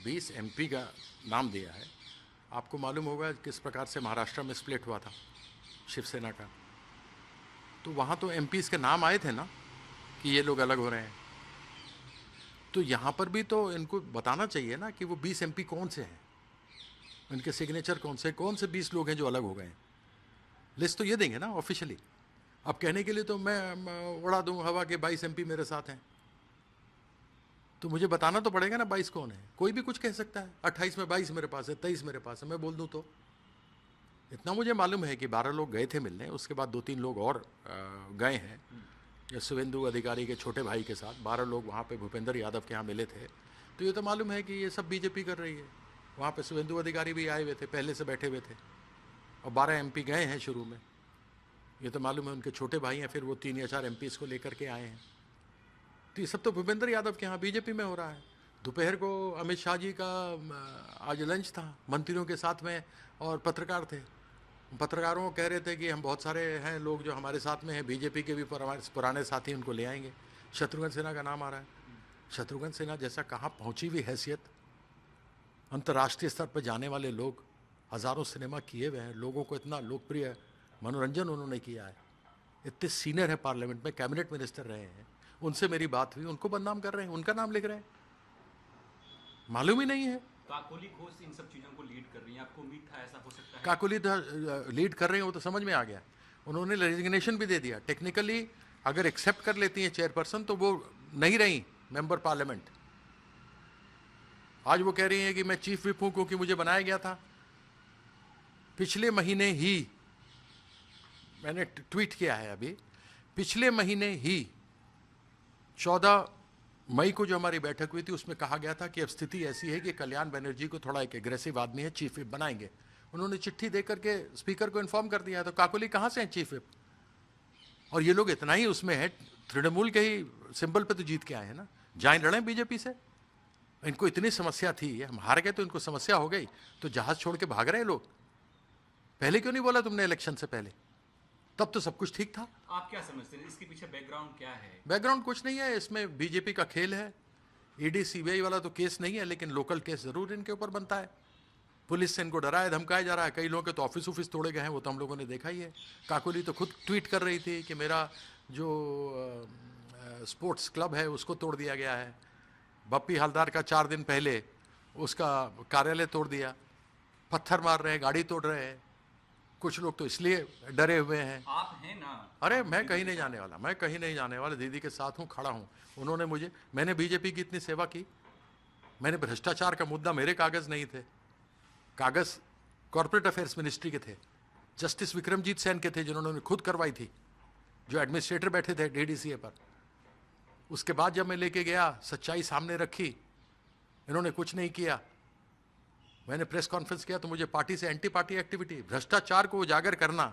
20 MP का नाम दिया है। आपको मालूम होगा किस प्रकार से महाराष्ट्र में स्प्लिट हुआ था शिवसेना का, तो वहाँ तो एमपीज़ के नाम आए थे ना कि ये लोग अलग हो रहे हैं। तो यहाँ पर भी तो इनको बताना चाहिए ना कि वो 20 एमपी कौन से हैं, उनके सिग्नेचर कौन से 20 लोग हैं जो अलग हो गए हैं। लिस्ट तो ये देंगे ना ऑफिशियली। अब कहने के लिए तो मैं उड़ा दूँ हवा के 22 एमपी मेरे साथ हैं, तो मुझे बताना तो पड़ेगा ना 22 कौन है। कोई भी कुछ कह सकता है, 28 में 22 मेरे पास है, 23 मेरे पास है, मैं बोल दूँ तो। इतना मुझे मालूम है कि 12 लोग गए थे मिलने, उसके बाद 2-3 लोग और गए हैं। शुभेंदु अधिकारी के छोटे भाई के साथ 12 लोग वहाँ पे भूपेंद्र यादव के यहाँ मिले थे। तो ये तो मालूम है कि ये सब बीजेपी कर रही है। वहाँ पे शुभेंदु अधिकारी भी आए हुए थे, पहले से बैठे हुए थे, और 12 एमपी गए हैं शुरू में। ये तो मालूम है उनके छोटे भाई हैं, फिर वो 3 या 4 एमपी को लेकर के आए हैं। तो ये सब तो भूपेंद्र यादव के यहाँ बीजेपी में हो रहा है। दोपहर को अमित शाह जी का आज लंच था मंत्रियों के साथ में, और पत्रकार थे। पत्रकारों को कह रहे थे कि हम बहुत सारे हैं लोग जो हमारे साथ में हैं, बीजेपी के भी पुराने साथी, उनको ले आएंगे। शत्रुघ्न सिन्हा का नाम आ रहा है। शत्रुघ्न सिन्हा जैसा कहाँ पहुँची हुई हैसियत, अंतर्राष्ट्रीय स्तर पर जाने वाले लोग, हज़ारों सिनेमा किए हुए हैं, लोगों को इतना लोकप्रिय मनोरंजन उन्होंने किया है, इतने सीनियर है पार्लियामेंट में, कैबिनेट मिनिस्टर रहे हैं। उनसे मेरी बात हुई, उनको बदनाम कर रहे हैं, उनका नाम लिख रहे हैं, मालूम ही नहीं है। काकोली घोष इन सब चीजों को लीड कर रही हैं, आपको उम्मीद था ऐसा हो सकता है? काकोली लीड कर रहे हैं, वो तो समझ में आ गया। उन्होंने रेजिग्नेशन भी दे दिया। टेक्निकली अगर एक्सेप्ट कर लेती हैं चेयरपर्सन तो वो नहीं रही मेंबर पार्लियामेंट। आज वो कह रही हैं कि मैं चीफ विप हूं क्योंकि मुझे बनाया गया था। पिछले महीने ही मैंने ट्वीट किया है, अभी पिछले महीने ही 14 मई को जो हमारी बैठक हुई थी उसमें कहा गया था कि अब स्थिति ऐसी है कि कल्याण बनर्जी को थोड़ा एक एग्रेसिव आदमी है, चीफ विप बनाएंगे। उन्होंने चिट्ठी दे करके स्पीकर को इन्फॉर्म कर दिया है। तो काकोली कहाँ से हैं चीफ विप? और ये लोग इतना ही उसमें है, तृणमूल के ही सिंबल पे तो जीत के आए हैं ना। जाए लड़ें बीजेपी से, इनको इतनी समस्या थी, हम हार गए तो इनको समस्या हो गई, तो जहाज छोड़ के भाग रहे हैं लोग। पहले क्यों नहीं बोला तुमने इलेक्शन से पहले? तब तो सब कुछ ठीक था। आप क्या समझते हैं इसके पीछे बैकग्राउंड क्या है? बैकग्राउंड कुछ नहीं है, इसमें बीजेपी का खेल है। ईडी सीबीआई वाला तो केस नहीं है, लेकिन लोकल केस जरूर इनके ऊपर बनता है। पुलिस से इनको डराया धमकाया जा रहा है। कई लोगों के तो ऑफिस तोड़े गए हैं, वो तो हम लोगों ने देखा ही है। काकोली तो खुद ट्वीट कर रही थी कि मेरा जो स्पोर्ट्स क्लब है उसको तोड़ दिया गया है। बप्पी हलदार का 4 दिन पहले उसका कार्यालय तोड़ दिया, पत्थर मार रहे हैं, गाड़ी तोड़ रहे हैं। कुछ लोग तो इसलिए डरे हुए हैं। आप हैं ना? अरे मैं कहीं नहीं जाने वाला, मैं कहीं नहीं जाने वाला। दीदी के साथ हूँ, खड़ा हूँ। उन्होंने मैंने बीजेपी की इतनी सेवा की। मैंने भ्रष्टाचार का मुद्दा, मेरे कागज़ नहीं थे, कागज़ कॉर्पोरेट अफेयर्स मिनिस्ट्री के थे, जस्टिस विक्रमजीत सेन के थे, जिन्होंने खुद करवाई थी, जो एडमिनिस्ट्रेटर बैठे थे डीडीसीए पर। उसके बाद जब मैं लेके गया, सच्चाई सामने रखी, इन्होंने कुछ नहीं किया। मैंने प्रेस कॉन्फ्रेंस किया तो मुझे पार्टी से एंटी पार्टी एक्टिविटी, भ्रष्टाचार को उजागर करना,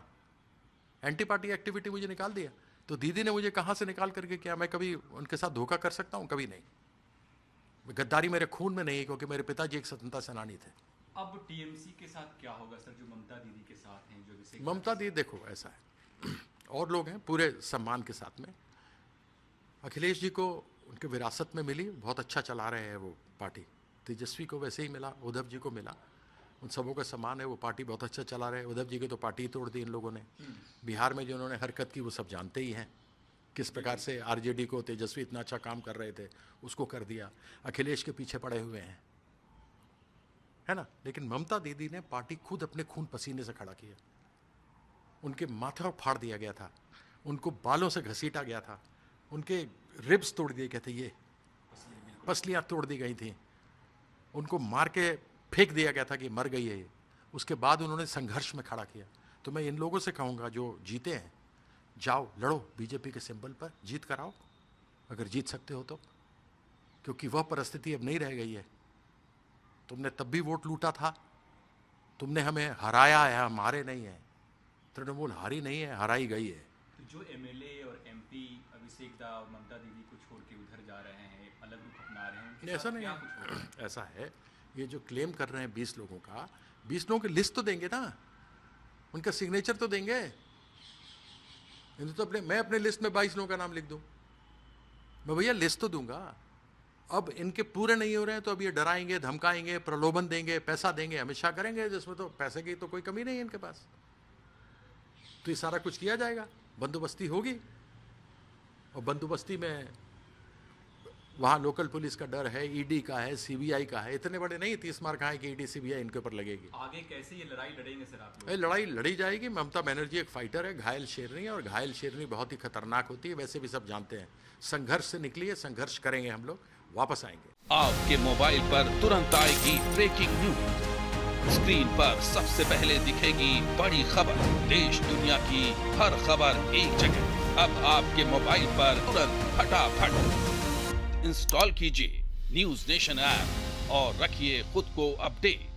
एंटी पार्टी एक्टिविटी मुझे निकाल दिया। तो दीदी ने मुझे कहाँ से निकाल करके किया? मैं कभी उनके साथ धोखा कर सकता हूँ? कभी नहीं। गद्दारी मेरे खून में नहीं है, क्योंकि मेरे पिताजी एक स्वतंत्रता सेनानी थे। अब टीएमसी के साथ क्या होगा सर, जो ममता दीदी के साथ हैं, जो ममता दीदी, देखो ऐसा है, और लोग हैं पूरे सम्मान के साथ में। अखिलेश जी को उनके विरासत में मिली, बहुत अच्छा चला रहे हैं वो पार्टी। तेजस्वी को वैसे ही मिला, उद्धव जी को मिला, उन सबों का सम्मान है। वो पार्टी बहुत अच्छा चला रहे हैं। उद्धव जी की तो पार्टी तोड़ दी इन लोगों ने। बिहार में जो उन्होंने हरकत की वो सब जानते ही हैं, किस प्रकार से आरजेडी को तेजस्वी इतना अच्छा काम कर रहे थे उसको कर दिया। अखिलेश के पीछे पड़े हुए हैं, है ना। लेकिन ममता दीदी ने पार्टी खुद अपने खून पसीने से खड़ा किया। उनके माथा फाड़ दिया गया था, उनको बालों से घसीटा गया था, उनके रिब्स तोड़ दिए गए थे, ये पसलियाँ तोड़ दी गई थी, उनको मार के फेंक दिया गया था कि मर गई है ये। उसके बाद उन्होंने संघर्ष में खड़ा किया। तो मैं इन लोगों से कहूँगा जो जीते हैं, जाओ लड़ो बीजेपी के सिंबल पर, जीत कर आओ अगर जीत सकते हो तो, क्योंकि वह परिस्थिति अब नहीं रह गई है। तुमने तब भी वोट लूटा था, तुमने हमें हराया है, हम हारे नहीं हैं। तृणमूल हारी नहीं है, हराई गई है। तो जो एमएलए और एमपी अभिषेक दा और ममता दीदी को छोड़ के उधर जा रहे हैं, अलग रुख अपना रहे हैं, ऐसा नहीं है, ऐसा है। ये जो क्लेम कर रहे हैं 20 लोगों का, 20 लोगों की लिस्ट तो देंगे ना, उनका सिग्नेचर तो देंगे। तो मैं अपने लिस्ट में 22 लोगों का नाम लिख दूं? मैं भैया लिस्ट तो दूंगा। अब इनके पूरे नहीं हो रहे हैं तो अब ये डराएंगे, धमकाएंगे, प्रलोभन देंगे, पैसा देंगे, हमेशा करेंगे, जिसमें तो पैसे की तो कोई कमी नहीं है इनके पास। तो ये सारा कुछ किया जाएगा, बंदोबस्ती होगी, और बंदोबस्ती में वहाँ लोकल पुलिस का डर है, ईडी का है, सीबीआई का है, इतने बड़े नहीं 30 मार कहाँ है कि ईडी सीबीआई इनके ऊपर लगेगी। आगे कैसे ये लड़ाई लड़ेंगे सर आप लोग? ये लड़ाई लड़ी जाएगी। ममता बनर्जी एक फाइटर है, घायल शेरनी है, और घायल शेरनी बहुत ही खतरनाक होती है, वैसे भी सब जानते हैं। संघर्ष से निकलिए, संघर्ष करेंगे, हम लोग वापस आएंगे। आपके मोबाइल पर तुरंत आएगी ब्रेकिंग न्यूज, स्क्रीन पर सबसे पहले दिखेगी बड़ी खबर, देश दुनिया की हर खबर एक जगह। अब आपके मोबाइल पर तुरंत फटाफट इंस्टॉल कीजिए न्यूज नेशन ऐप और रखिए खुद को अपडेट।